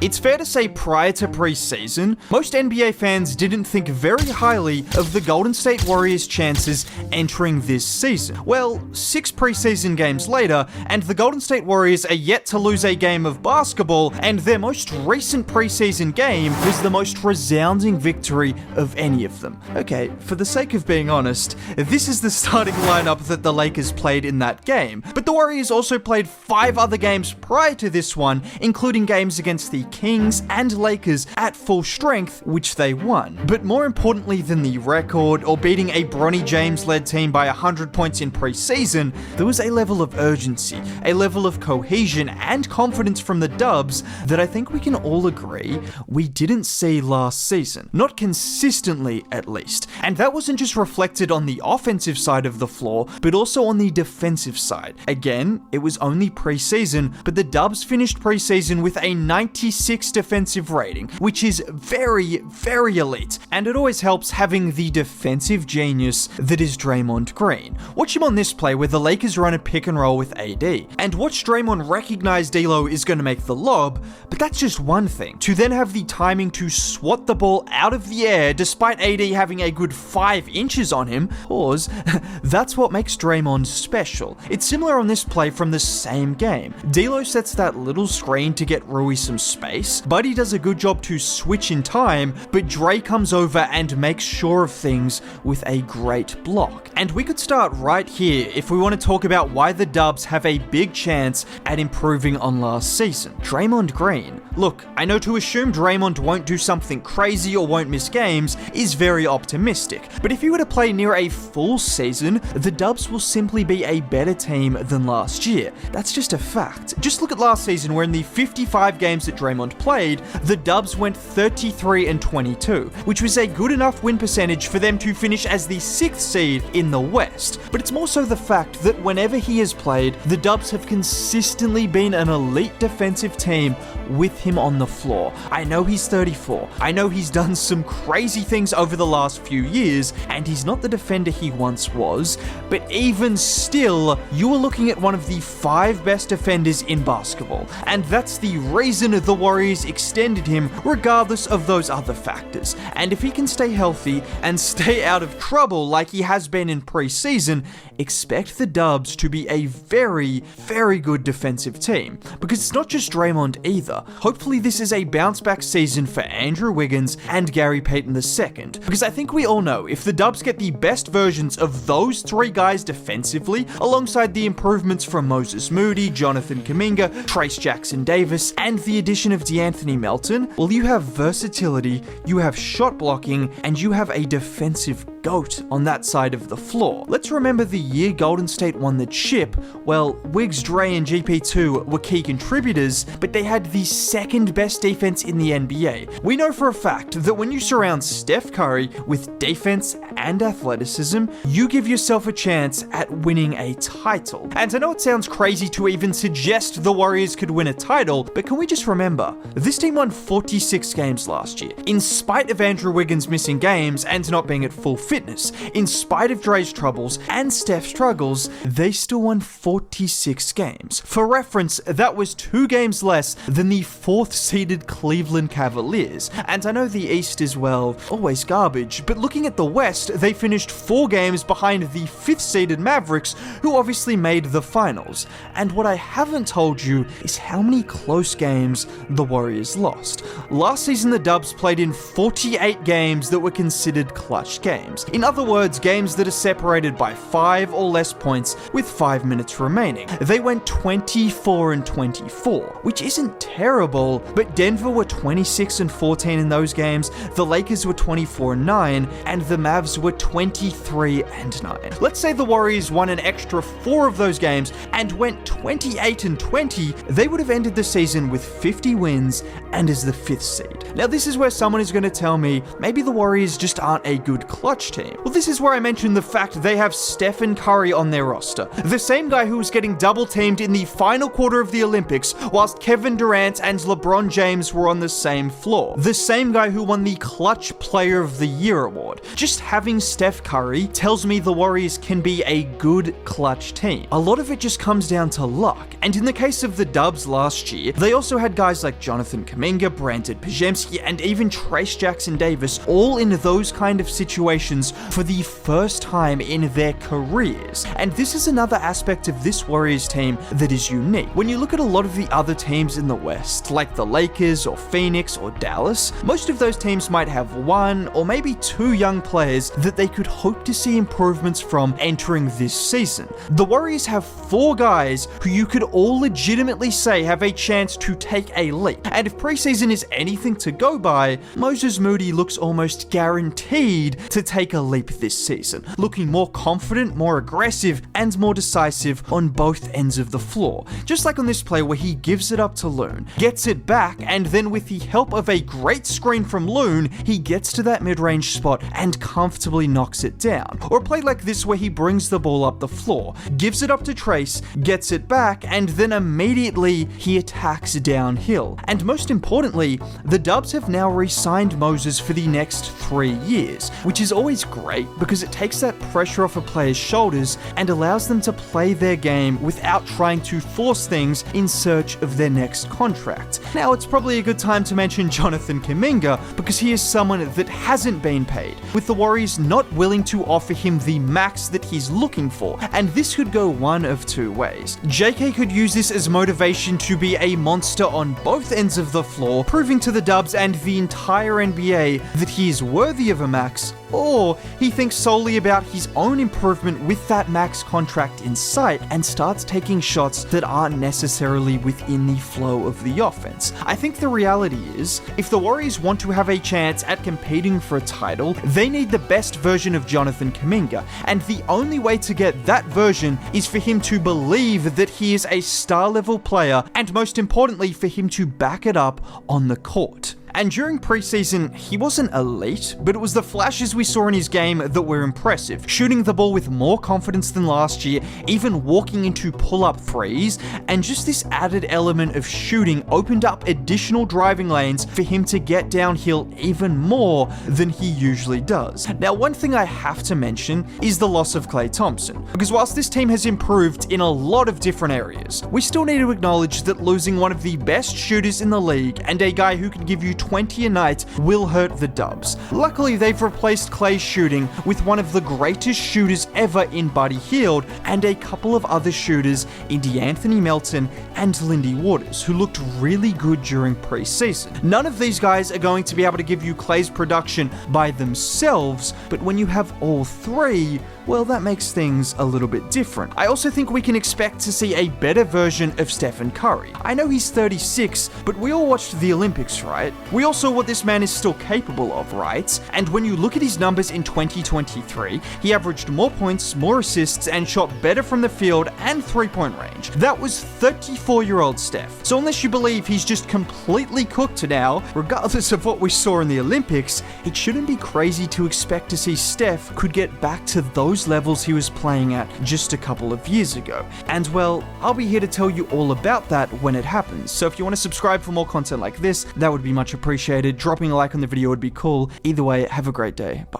It's fair to say prior to preseason, most NBA fans didn't think very highly of the Golden State Warriors' chances entering this season. Well, 6 preseason games later, and the Golden State Warriors are yet to lose a game of basketball, and their most recent preseason game was the most resounding victory of any of them. Okay, for the sake of being honest, this is the starting lineup that the Lakers played in that game, but the Warriors also played 5 other games prior to this one, including games against the Kings and Lakers at full strength, which they won. But more importantly than the record, or beating a Bronny James-led team by 100 points in preseason, there was a level of urgency, a level of cohesion and confidence from the Dubs that I think we can all agree we didn't see last season. Not consistently, at least. And that wasn't just reflected on the offensive side of the floor, but also on the defensive side. Again, it was only preseason, but the Dubs finished preseason with a 96 defensive rating, which is very, very elite. And it always helps having the defensive genius that is Draymond Green. Watch him on this play where the Lakers run a pick and roll with AD. And watch Draymond recognize D'Lo is going to make the lob, but that's just one thing. To then have the timing to swat the ball out of the air despite AD having a good 5 inches on him, pause, that's what makes Draymond special. It's similar on this play from the same game. D'Lo sets that little screen to get Rui some space. Buddy does a good job to switch in time, but Dre comes over and makes sure of things with a great block. And we could start right here if we want to talk about why the Dubs have a big chance at improving on last season. Draymond Green. Look, I know to assume Draymond won't do something crazy or won't miss games is very optimistic, but if he were to play near a full season, the Dubs will simply be a better team than last year. That's just a fact. Just look at last season where in the 55 games that Draymond played, the Dubs went 33-22, which was a good enough win percentage for them to finish as the 6th seed in the West. But it's more so the fact that whenever he has played, the Dubs have consistently been an elite defensive team with him on the floor. I know he's 34. I know he's done some crazy things over the last few years, and he's not the defender he once was, but even still, you are looking at one of the 5 best defenders in basketball, and that's the reason the Warriors extended him regardless of those other factors. And if he can stay healthy and stay out of trouble like he has been in preseason, expect the Dubs to be a very, very good defensive team. Because it's not just Draymond either. Hopefully this is a bounce back season for Andrew Wiggins and Gary Payton II. Because I think we all know if the Dubs get the best versions of those 3 guys defensively, alongside the improvements from Moses Moody, Jonathan Kuminga, Trace Jackson Davis, and the addition of DeAnthony Melton, well, you have versatility, you have shot blocking, and you have a defensive GOAT on that side of the floor. Let's remember the year Golden State won the chip. Well, Wiggs, Dre, and GP2 were key contributors, but they had the 2nd best defense in the NBA. We know for a fact that when you surround Steph Curry with defense and athleticism, you give yourself a chance at winning a title. And I know it sounds crazy to even suggest the Warriors could win a title, but can we just remember, this team won 46 games last year. In spite of Andrew Wiggins missing games and not being at full fitness, in spite of Dre's troubles and Steph's struggles, they still won 46 games. For reference, that was 2 games less than the 4th seeded Cleveland Cavaliers. And I know the East is, well, always garbage, but looking at the West, they finished 4 games behind the 5th seeded Mavericks, who obviously made the finals. And what I haven't told you is how many close games the Warriors lost. Last season, the Dubs played in 48 games that were considered clutch games. In other words, games that are separated by 5 or less points with 5 minutes remaining. They went 24-24, which isn't terrible, but Denver were 26-14 in those games, the Lakers were 24-9, and the Mavs were 23-9. Let's say the Warriors won an extra 4 of those games and went 28-20, they would have ended the season with 50 wins and as the 5th seed. Now this is where someone is going to tell me maybe the Warriors just aren't a good clutch team. Well, this is where I mentioned the fact they have Stephen Curry on their roster, the same guy who was getting double teamed in the final quarter of the Olympics whilst Kevin Durant Durant and LeBron James were on the same floor. The same guy who won the Clutch Player of the Year award. Just having Steph Curry tells me the Warriors can be a good clutch team. A lot of it just comes down to luck, and in the case of the Dubs last year, they also had guys like Jonathan Kuminga, Brandon Podziemski, and even Trace Jackson Davis all in those kind of situations for the first time in their careers. And this is another aspect of this Warriors team that is unique. When you look at a lot of the other teams in the West, like the Lakers or Phoenix or Dallas, most of those teams might have one or maybe two young players that they could hope to see improvements from entering this season. The Warriors have 4 guys who you could all legitimately say have a chance to take a leap. And if preseason is anything to go by, Moses Moody looks almost guaranteed to take a leap this season, looking more confident, more aggressive, and more decisive on both ends of the floor. Just like on this play where he gives it up to Loon, gets it back, and then with the help of a great screen from Loon, he gets to that mid-range spot and comfortably knocks it down. Or a play like this where he brings the ball up the floor, gives it up to Trace, gets it back, and then immediately he attacks downhill. And most importantly, the Dubs have now re-signed Moses for the next 3 years, which is always great because it takes that pressure off a player's shoulders and allows them to play their game without trying to force things in search of their next contract. Now, it's probably a good time to mention Jonathan Kuminga because he is someone that hasn't been paid, with the Warriors not willing to offer him the max that he's looking for, and this could go one of 2 ways. JK could use this as motivation to be a monster on both ends of the floor, proving to the Dubs and the entire NBA that he is worthy of a max, or he thinks solely about his own improvement with that max contract in sight and starts taking shots that aren't necessarily within the flow of the offense. I think the reality is, if the Warriors want to have a chance at competing for a title, they need the best version of Jonathan Kuminga, and the only way to get that version is for him to believe that he is a star-level player, and most importantly, for him to back it up on the court. And during preseason, he wasn't elite, but it was the flashes we saw in his game that were impressive. Shooting the ball with more confidence than last year, even walking into pull-up threes, and just this added element of shooting opened up additional driving lanes for him to get downhill even more than he usually does. Now, one thing I have to mention is the loss of Klay Thompson, because whilst this team has improved in a lot of different areas, we still need to acknowledge that losing one of the best shooters in the league and a guy who can give you 20 a night will hurt the Dubs. Luckily, they've replaced Klay's shooting with one of the greatest shooters ever in Buddy Hield and a couple of other shooters in DeAnthony Melton and Lindy Waters, who looked really good during preseason. None of these guys are going to be able to give you Klay's production by themselves, but when you have all 3, well, that makes things a little bit different. I also think we can expect to see a better version of Stephen Curry. I know he's 36, but we all watched the Olympics, right? We all saw what this man is still capable of, right? And when you look at his numbers in 2023, he averaged more points, more assists, and shot better from the field and 3-point range. That was 34-year-old Steph. So unless you believe he's just completely cooked now, regardless of what we saw in the Olympics, it shouldn't be crazy to expect to see Steph could get back to those levels he was playing at just a couple of years ago. And well, I'll be here to tell you all about that when it happens. So if you want to subscribe for more content like this, that would be much appreciated. Dropping a like on the video would be cool. Either way, have a great day. Bye.